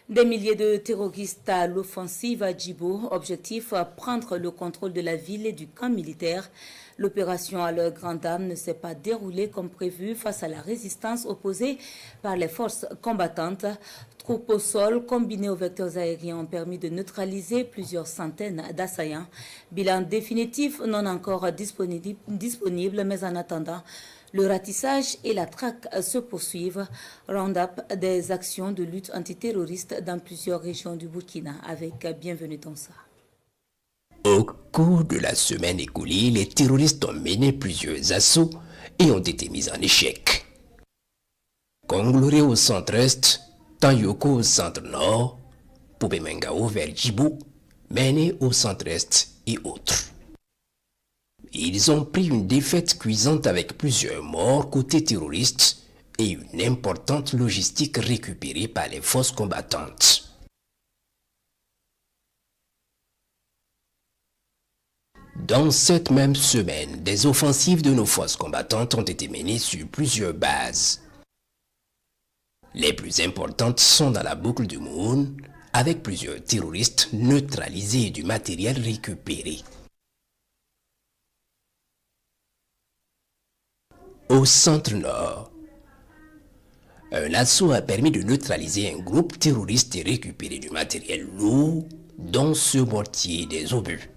Des milliers de terroristes à l'offensive à Djibo. Objectif, prendre le contrôle de la ville et du camp militaire. L'opération à leur grande dame ne s'est pas déroulée comme prévu face à la résistance opposée par les forces combattantes. Troupes au sol combinées aux vecteurs aériens ont permis de neutraliser plusieurs centaines d'assaillants. Bilan définitif non encore disponible, mais en attendant, le ratissage et la traque se poursuivent. Round-up des actions de lutte antiterroriste dans plusieurs régions du Burkina avec Bienvenue Tonsa. Au cours de la semaine écoulée, les terroristes ont mené plusieurs assauts et ont été mis en échec. Kongloré au centre-est, Tanyoko au centre-nord, Poupemengao vers Djibo, Méné au centre-est et autres. Ils ont pris une défaite cuisante avec plusieurs morts côté terroristes et une importante logistique récupérée par les forces combattantes. Dans cette même semaine, des offensives de nos forces combattantes ont été menées sur plusieurs bases. Les plus importantes sont dans la boucle du Moon, avec plusieurs terroristes neutralisés et du matériel récupéré. Au centre-nord, un assaut a permis de neutraliser un groupe terroriste et récupérer du matériel lourd, dont ce mortier et des obus.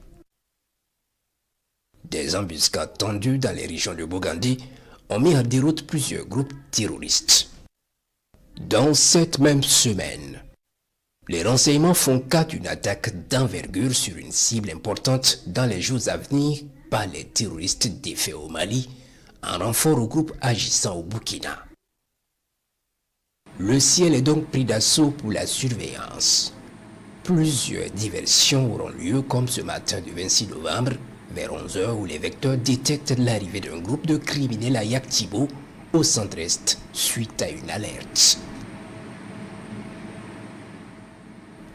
Des embuscades tendues dans les régions de Bogandi ont mis en déroute plusieurs groupes terroristes. Dans cette même semaine, les renseignements font cas d'une attaque d'envergure sur une cible importante dans les jours à venir par les terroristes défaits au Mali, en renfort au groupe agissant au Burkina. Le ciel est donc pris d'assaut pour la surveillance. Plusieurs diversions auront lieu comme ce matin du 26 novembre, vers 11 h où les vecteurs détectent l'arrivée d'un groupe de criminels à Yaktibo, au centre-est, suite à une alerte.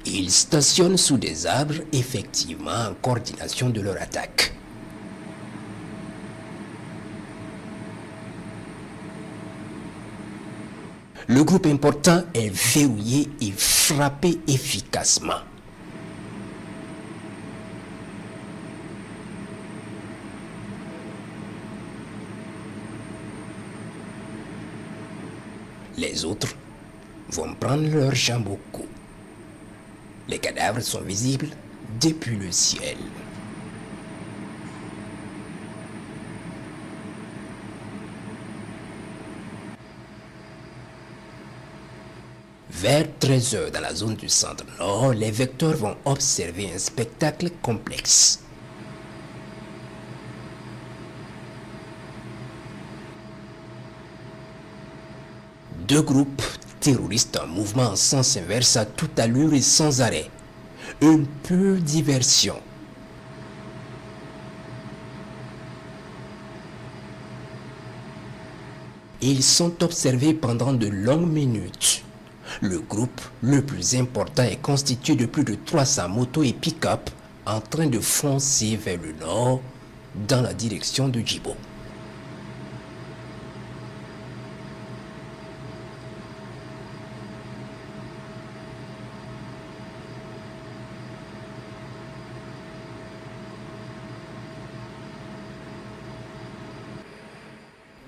Ils stationnent sous des arbres, effectivement en coordination de leur attaque. Le groupe important est verrouillé et frappé efficacement. Les autres vont prendre leur jambe au cou. Les cadavres sont visibles depuis le ciel. Vers 13 h dans la zone du centre-nord, les vecteurs vont observer un spectacle complexe. Deux groupes terroristes en mouvement en sens inverse à toute allure et sans arrêt. Une pure diversion. Ils sont observés pendant de longues minutes. Le groupe le plus important est constitué de plus de 300 motos et pick-up en train de foncer vers le nord dans la direction de Djibo.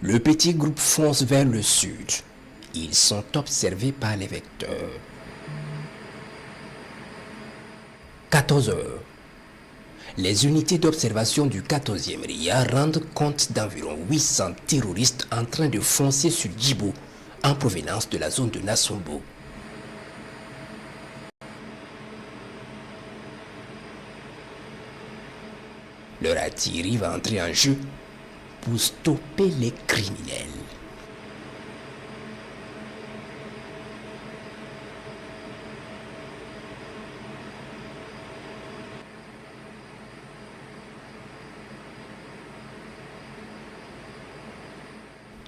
Le petit groupe fonce vers le sud. Ils sont observés par les vecteurs. 14 h. Les unités d'observation du 14e RIA rendent compte d'environ 800 terroristes en train de foncer sur Djibo en provenance de la zone de Nassombo. Leur artillerie va entrer en jeu pour stopper les criminels.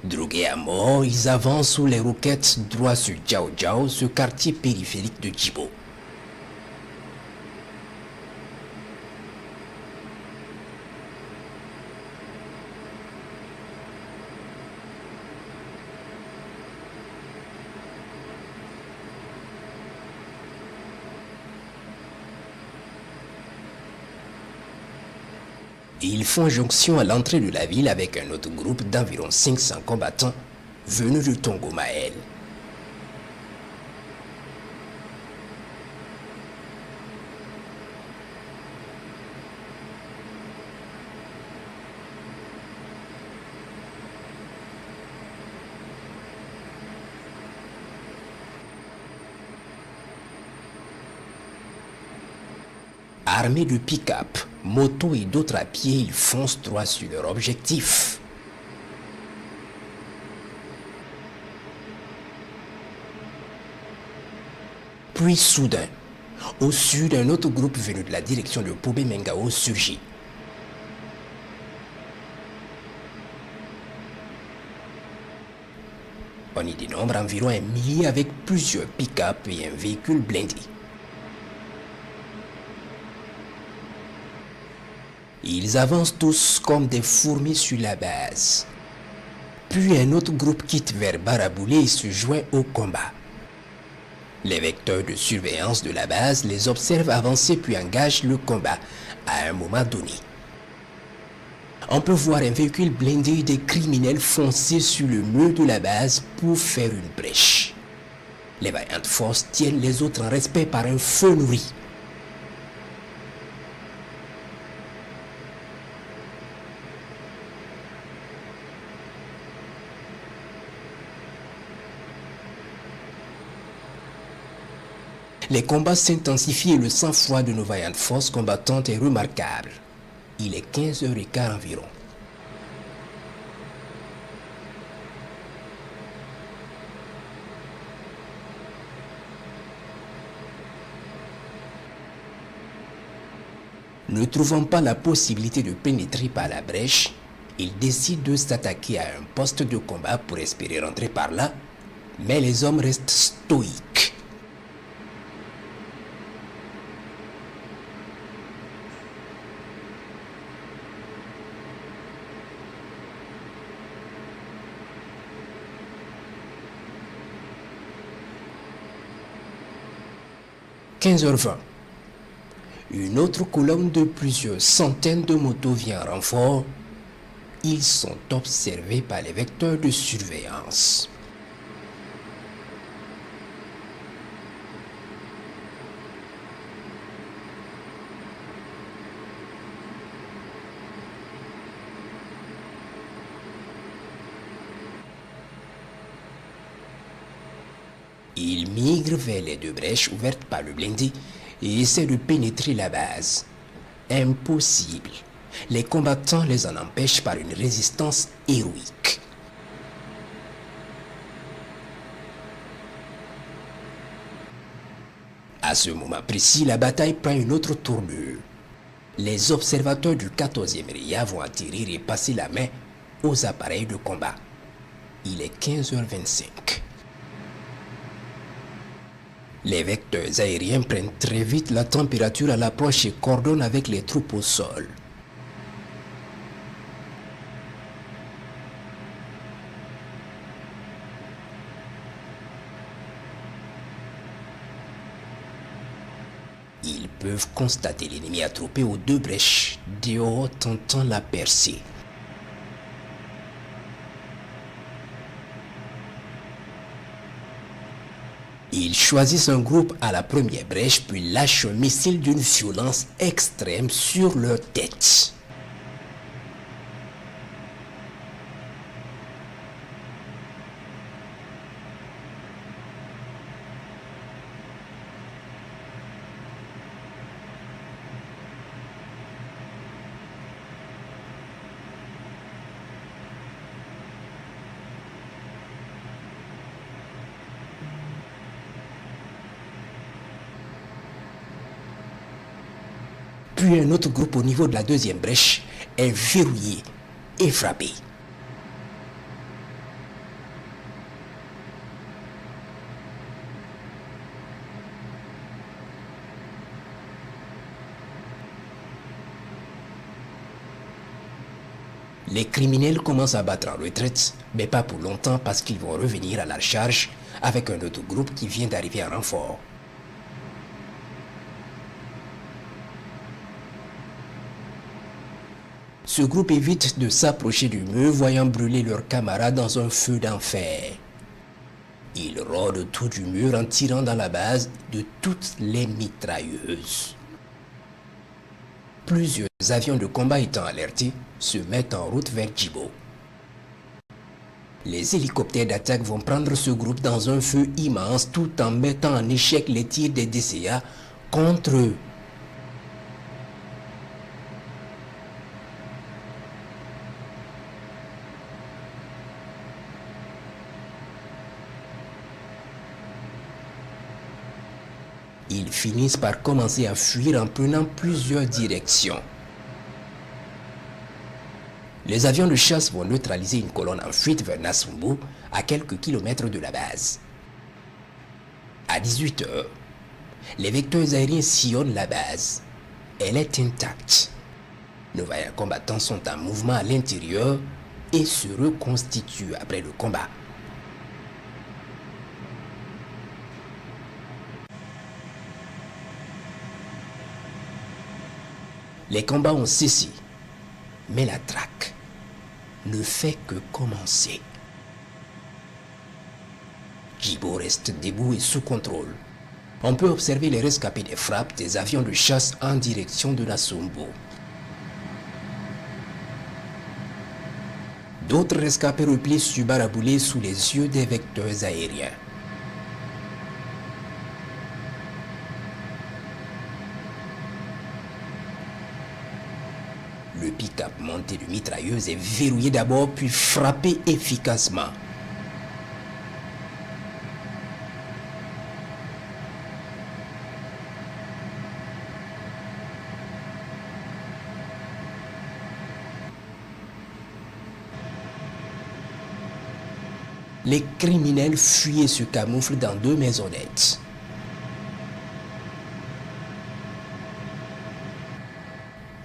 Drogués à mort, ils avancent sous les roquettes droit sur Djao Djao, ce quartier périphérique de Djibo. Ils font jonction à l'entrée de la ville avec un autre groupe d'environ 500 combattants venus de Tongomaël. Armés de pick-up, motos et d'autres à pied, ils foncent droit sur leur objectif. Puis soudain, au sud, un autre groupe venu de la direction de Pobé Mengao surgit. On y dénombre environ 1 millier avec plusieurs pick-up et un véhicule blindé. Ils avancent tous comme des fourmis sur la base. Puis un autre groupe quitte vers Baraboulé et se joint au combat. Les vecteurs de surveillance de la base les observent avancer puis engagent le combat à un moment donné. On peut voir un véhicule blindé des criminels foncer sur le mur de la base pour faire une brèche. Les vaillantes forces tiennent les autres en respect par un feu nourri. Les combats s'intensifient et le sang-froid de nos vaillantes forces combattantes est remarquable. Il est 15h15 environ. Ne trouvant pas la possibilité de pénétrer par la brèche, ils décident de s'attaquer à un poste de combat pour espérer rentrer par là, mais les hommes restent stoïques. « 15h20. Une autre colonne de plusieurs centaines de motos vient en renfort. Ils sont observés par les vecteurs de surveillance. Ils migrent vers les deux brèches ouvertes par le blindé et essaient de pénétrer la base. Impossible. Les combattants les en empêchent par une résistance héroïque. À ce moment précis, la bataille prend une autre tournure. Les observateurs du 14e RIA vont atterrir et passer la main aux appareils de combat. Il est 15h25. Les vecteurs aériens prennent très vite la température à l'approche et coordonnent avec les troupes au sol. Ils peuvent constater l'ennemi attroupé aux deux brèches, dehors tentant la percée. Ils choisissent un groupe à la première brèche puis lâchent un missile d'une violence extrême sur leur tête. Puis un autre groupe au niveau de la deuxième brèche est verrouillé et frappé. Les criminels commencent à battre en retraite, mais pas pour longtemps parce qu'ils vont revenir à la charge avec un autre groupe qui vient d'arriver en renfort. Ce groupe évite de s'approcher du mur, voyant brûler leurs camarades dans un feu d'enfer. Ils rôdent autour du mur en tirant dans la base de toutes les mitrailleuses. Plusieurs avions de combat étant alertés, se mettent en route vers Djibo. Les hélicoptères d'attaque vont prendre ce groupe dans un feu immense tout en mettant en échec les tirs des DCA contre eux. Ils finissent par commencer à fuir en prenant plusieurs directions. Les avions de chasse vont neutraliser une colonne en fuite vers Nassumbo, à quelques kilomètres de la base. À 18 h, les vecteurs aériens sillonnent la base. Elle est intacte. Nos vaillants combattants sont en mouvement à l'intérieur et se reconstituent après le combat. Les combats ont cessé, mais la traque ne fait que commencer. Djibo reste debout et sous contrôle. On peut observer les rescapés des frappes des avions de chasse en direction de Nassumbo. D'autres rescapés replient sur Baraboulé sous les yeux des vecteurs aériens. Le pick-up monté de mitrailleuse est verrouillé d'abord puis frappé efficacement. Les criminels fuient et se camouflent dans 2 maisonnettes.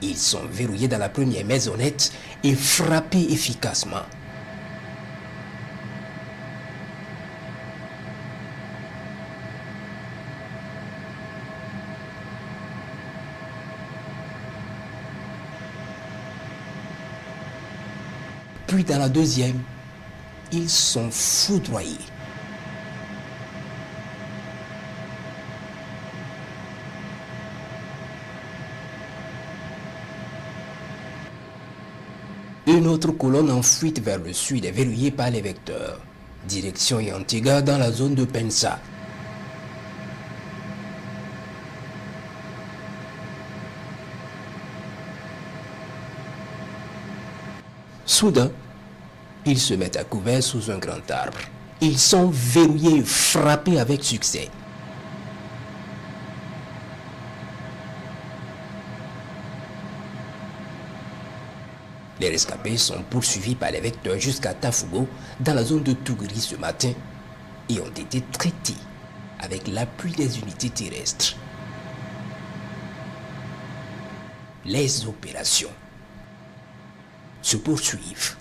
Ils sont verrouillés dans la première maisonnette et frappés efficacement. Puis dans la deuxième, ils sont foudroyés. Une autre colonne en fuite vers le sud est verrouillée par les vecteurs. Direction Yantiga dans la zone de Pensa. Soudain, ils se mettent à couvert sous un grand arbre. Ils sont verrouillés et frappés avec succès. Les rescapés sont poursuivis par les vecteurs jusqu'à Tafugo, dans la zone de Tougri ce matin, et ont été traités avec l'appui des unités terrestres. Les opérations se poursuivent.